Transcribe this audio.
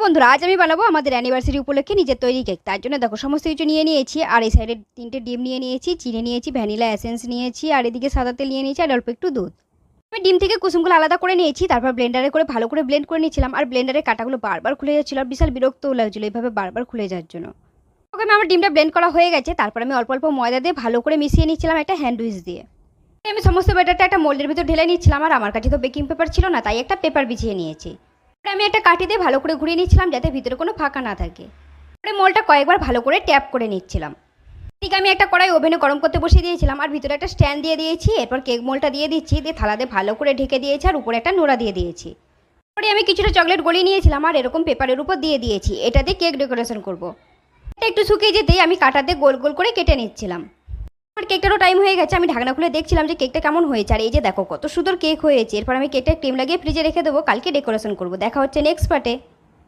বন্ধুরা, আজ আমি বানাবো আমাদের অ্যানিভার্সারি উপলক্ষে নিজের তৈরি কেক। তার জন্য দেখো সমস্ত কিছু নিয়ে নিয়েছি। আর এই সাইডে 3টে ডিম নিয়ে নিয়েছি, চিনি নিয়েছি, ভ্যানিলা এসেন্স নিয়েছি, আর এদিকে সাদা তেল নিয়ে নিয়েছি, আর অল্প একটু দুধ। আমি ডিম থেকে কুসুমগুলো আলাদা করে নিয়েছি, তারপর ব্লেন্ডারে করে ভালো করে ব্লেন্ড করে নিয়েছিলাম। আর ব্লেন্ডারের কাঁটাগুলো বারবার খুলে যাচ্ছিল, আর বিশাল বিরক্তও লাগছিলো এইভাবে বারবার খুলে যাওয়ার জন্য। ওকে, আমার ডিমটা ব্লেন্ড করা হয়ে গেছে। তারপর আমি অল্প অল্প ময়দা দিয়ে ভালো করে মিশিয়ে নিচ্ছিলাম একটা হ্যান্ড উইচ দিয়ে। আমি সমস্ত ব্যাটারটা একটা মোল্ডের ভিতর ঢেলে নিচ্ছিলাম। আর আমার কাছে তো বেকিং পেপার ছিল না, তাই একটা পেপার বিছিয়ে নিয়েছি। আমি একটা কাঠি দিয়ে ভালো করে ঘুরিয়ে নিচ্ছিলাম যাতে ভিতরে কোনো ফাঁকা না থাকে। পরে মোলটা কয়েকবার ভালো করে ট্যাপ করে নিচ্ছিলাম। ঠিক আমি একটা কড়াই ওভেনে গরম করতে বসিয়ে দিয়েছিলাম, আর ভিতরে একটা স্ট্যান্ড দিয়ে দিয়েছি। এরপর কেক মোলটা দিয়ে দিচ্ছি, দিয়ে থালা দিয়ে ভালো করে ঢেকে দিয়েছি, আর উপরে একটা নোড়া দিয়ে দিয়েছি। পরে আমি কিছুটা চকলেট গলিয়ে নিয়েছিলাম, আর এরকম পেপারের উপর দিয়ে দিয়েছি। এটা দিয়ে কেক ডেকোরেশন করব। এটা একটু শুকিয়ে যেতেই আমি কাঁটা দিয়ে গোল গোল করে কেটে নিচ্ছিলাম। আমার কেকটারও টাইম হয়ে গেছে। আমি ঢাকনা খুলে দেখছিলাম যে কেকটা কেমন হয়েছে। আর এই যে দেখো কত সুন্দর কেক হয়েছে। এরপর আমি কেকটা ক্রিম লাগিয়ে ফ্রিজে রেখে দেবো, কালকে ডেকোরেশন করবো। দেখা হচ্ছে নেক্সট পার্টে।